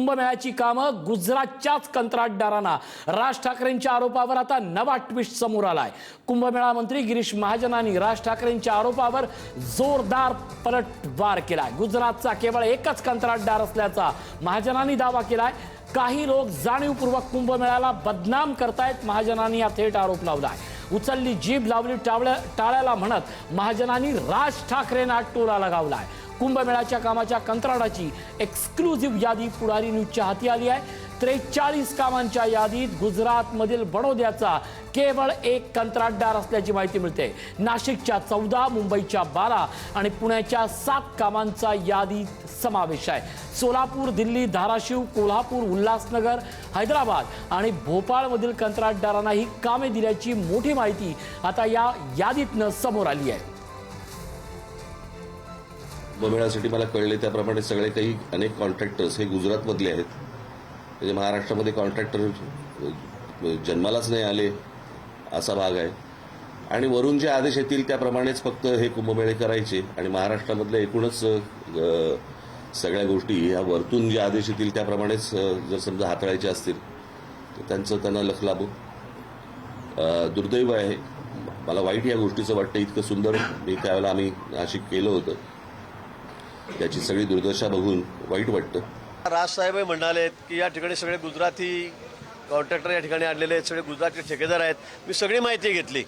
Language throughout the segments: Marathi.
कुंभमेळ्याची कामं गुजरातच्याच कंत्राटदारांना। राज ठाकरेंच्या आरोपावर आता नवा ट्विस्ट समोर आलाय। कुंभमेळा मंत्री गिरीश महाजनांनी राज ठाकरेंच्या आरोपावर जोरदार पलटवार केलाय। गुजरातचा केवळ एकच कंत्राटदार असल्याचा महाजनांनी दावा केलाय। काही लोक जाणीवपूर्वक कुंभमेळ्याला बदनाम करतायत, महाजनांनी हा थेट आरोप लावलाय। उचलली जीभ लावली टाळ्याला म्हणत महाजनांनी राज ठाकरेंना टोला लगावलाय। कुंभमेळ्याच्या कामाच्या कंत्राटाची एक्सक्लुझिव्ह यादी पुढारी न्यूजच्या हाती आली आहे। 43 कामांच्या यादीत गुजरातमधील बडोद्याचा केवळ एक कंत्राटदार असल्याची माहिती मिळते। नाशिकच्या 14, मुंबईच्या 12 आणि पुण्याच्या 7 कामांचा यादीत समावेश आहे। सोलापूर, दिल्ली, धाराशिव, कोल्हापूर, उल्हासनगर, हैदराबाद आणि भोपाळमधील कंत्राटदारांना ही कामे दिल्याची मोठी माहिती आता या यादीतनं समोर आली आहे। कुंभमेळ्यासाठी मला कळले त्याप्रमाणे सगळे काही अनेक कॉन्ट्रॅक्टर्स हे गुजरातमधले आहेत। म्हणजे महाराष्ट्रामध्ये कॉन्ट्रॅक्टर जन्मालाच नाही आले असा भाग आहे आणि वरून जे आदेश येतील त्याप्रमाणेच फक्त हे कुंभमेळे करायचे आणि महाराष्ट्रामधल्या एकूणच सगळ्या गोष्टी ह्या वरतून जे आदेश येतील त्याप्रमाणेच जर समजा हाताळायचे असतील तर त्यांचं त्यांना लख लागू। दुर्दैव आहे, मला वाईट या गोष्टीचं वाटतं। इतकं सुंदर मी त्यावेळेला आम्ही नाशिक केलं होतं, त्याची सगळी दुर्दशा बघून वाईट वाटतं। राजसाहेब म्हणाले की या ठिकाणी सगळे गुजराती कॉन्ट्रॅक्टर या ठिकाणी आणलेले आहेत, सगळे गुजराती ठेकेदार आहेत। मी सगळी माहिती घेतली,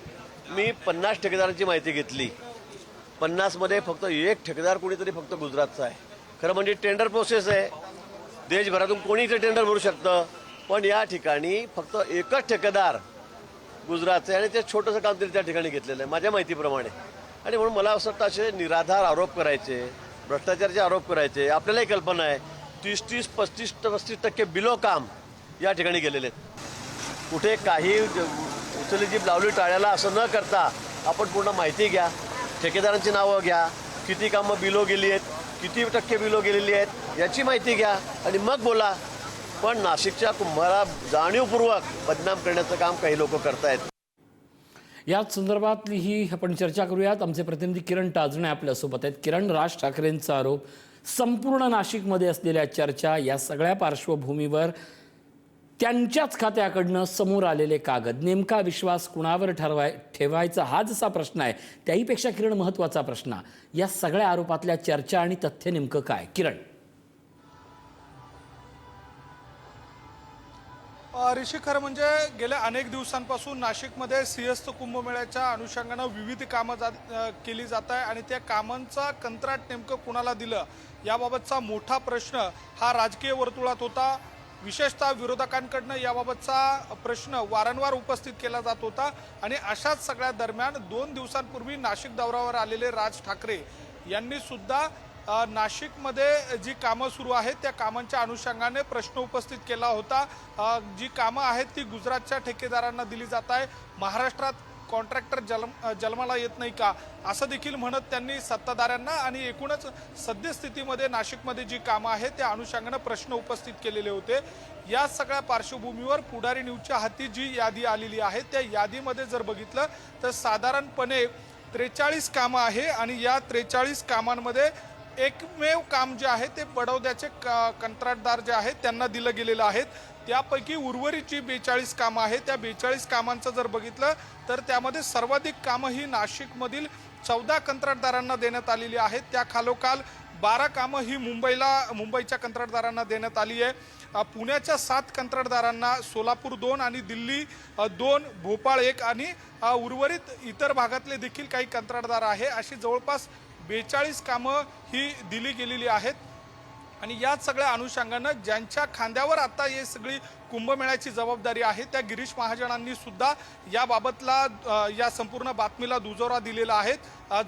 मी 50 ठेकेदारांची माहिती घेतली। 50 मध्ये फक्त एक ठेकेदार कोणीतरी फक्त गुजरातचा आहे। खरं म्हणजे टेंडर प्रोसेस आहे, देशभरातून कोणी इथे टेंडर भरू शकतं, पण या ठिकाणी फक्त एकच ठेकेदार गुजरातचं आहे आणि ते छोटंसं काम तरी त्या ठिकाणी घेतलेलं आहे माझ्या माहितीप्रमाणे। आणि म्हणून मला असं वाटतं असे निराधार आरोप करायचे, भ्रष्टाचाराचे आरोप करायचे। आपल्यालाही कल्पना आहे 30-30, 35% बिलो काम या ठिकाणी गेलेले आहेत। कुठे काही उचलली जीभ लावली टाळ्याला असं न करता आपण पूर्ण माहिती घ्या, ठेकेदारांची नावं घ्या, किती कामं बिलो गेली आहेत, किती टक्के बिलो गेलेली आहेत याची माहिती घ्या आणि मग बोला। पण नाशिकच्या कुंभाला जाणीवपूर्वक बदनाम करण्याचं काम काही लोक करतायत। याच संदर्भातली ही आपण चर्चा करूयात। आमचे प्रतिनिधी किरण टाजणे आपल्यासोबत आहेत। किरण, राज ठाकरेंचा आरोप, संपूर्ण नाशिकमध्ये असलेल्या चर्चा, या सगळ्या पार्श्वभूमीवर त्यांच्याच खात्याकडनं समोर आलेले कागद, नेमका विश्वास कुणावर ठेवायचा हा जसा प्रश्न आहे, त्याहीपेक्षा किरण महत्त्वाचा प्रश्न, या सगळ्या आरोपातल्या चर्चा आणि तथ्य नेमकं काय? किरण, ऋषी, खरं म्हणजे गेल्या अनेक दिवसांपासून नाशिकमध्ये सिंहस्थ कुंभमेळ्याच्या अनुषंगानं विविध कामं केली जात आहे आणि त्या कामांचा कंत्राट नेमकं कुणाला दिलं याबाबतचा मोठा प्रश्न हा राजकीय वर्तुळात होता। विशेषतः विरोधकांकडनं याबाबतचा प्रश्न वारंवार उपस्थित केला जात होता आणि अशाच सगळ्या दरम्यान 2 दिवसांपूर्वी नाशिक दौऱ्यावर आलेले राज ठाकरे यांनी सुद्धा नाशिकमध्ये जी कामं सुरू आहेत त्या कामांच्या अनुषंगाने प्रश्न उपस्थित केला होता। जी कामं आहेत ती गुजरातच्या ठेकेदारांना दिली जात आहे, महाराष्ट्रात कॉन्ट्रॅक्टर जन्माला येत नाही का असं देखील म्हणत त्यांनी सत्ताधाऱ्यांना आणि एकूणच सद्यस्थितीमध्ये नाशिकमध्ये जी कामं आहेत त्या अनुषंगाने प्रश्न उपस्थित केलेले होते। या सगळ्या पार्श्वभूमीवर पुढारी न्यूजच्या हाती जी यादी आलेली आहे त्या यादीमध्ये जर बघितलं तर साधारणपणे 43 कामं आहे आणि या 43 कामांमध्ये एकमेव काम जे आहे ते बडोद्याचे कंत्राटदार जे आहेत त्यांना दिलं गेलेलं आहे। त्यापैकी उर्वरित जी 42 कामं आहेत त्या 42 कामांचं जर बघितलं तर त्यामध्ये सर्वाधिक कामं ही नाशिकमधील 14 कंत्राटदारांना देण्यात आलेली आहेत। त्या खालोखाल 12 कामं ही मुंबईच्या कंत्राटदारांना देण्यात आली आहे। पुण्याच्या 7 कंत्राटदारांना, सोलापूर 2 आणि दिल्ली 2, भोपाळ 1 आणि उर्वरित इतर भागातले देखील काही कंत्राटदार आहे। अशी जवळपास 42 कामं ही दिली गेलेली आहेत आणि याच सगळ्या अनुषंगानं ज्यांच्या खांद्यावर आता ही सगळी कुंभमेळ्याची जबाबदारी आहे त्या गिरीश महाजनांनी सुद्धा याबाबतला या संपूर्ण बातमीला दुजोरा दिलेला आहे।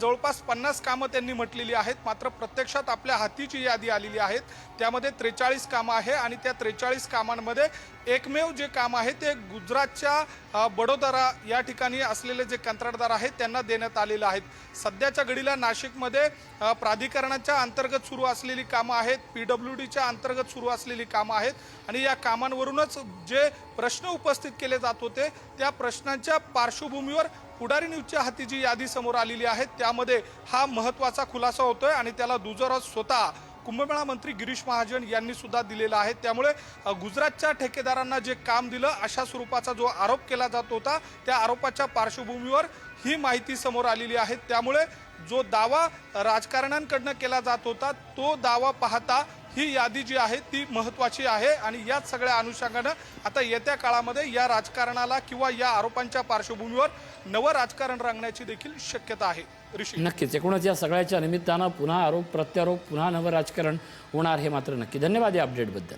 जवळपास 50 कामं त्यांनी म्हटलेली आहेत, मात्र प्रत्यक्षात आपल्या हातीची यादी आलेली आहे त्यामध्ये 43 कामं आहे आणि त्या 43 कामांमध्ये एकमेव जे काम आहे ते गुजरातच्या बडोदरा या ठिकाणी असलेले जे कंत्राटदार आहेत त्यांना देण्यात आलेलं आहे। सध्याच्या घडीला नाशिकमध्ये प्राधिकरणाच्या अंतर्गत सुरू असलेली कामं आहेत, PWDच्या अंतर्गत सुरू असलेली कामं आहेत आणि या कामांवरूनच जे प्रश्न उपस्थित केले जात होते त्या प्रश्नांच्या पार्श्वभूमीवर पुढारी न्यूजच्या हाती जी यादी समोर आलेली आहे त्यामध्ये हा महत्त्वाचा खुलासा होतोय आणि त्याला दुजोरा स्वतः कुंभमेळा मंत्री गिरीश महाजन यांनी सुद्धा दिलेला आहे। त्यामुळे गुजरातच्या ठेकेदारांना जे काम दिलं अशा स्वरूपाचा जो आरोप केला जात होता त्या आरोपाच्या पार्श्वभूमीवर ही माहिती समोर आलेली आहे। त्यामुळे जो दावा राजकारण्यांकडनं केला जात होता तो दावा पाहता ही यादी जी आहे ती महत्त्वाची आहे आणि याच सगळ्या अनुषंगानं आता येत्या काळामध्ये या राजकारणाला किंवा या आरोपांच्या पार्श्वभूमीवर नवं राजकारण रंगण्याची देखील शक्यता आहे। ऋषी, नक्कीच एकूणच या सगळ्याच्या निमित्तानं पुन्हा आरोप प्रत्यारोप पुन्हा नवं राजकारण होणार हे मात्र नक्की। धन्यवाद या अपडेटबद्दल।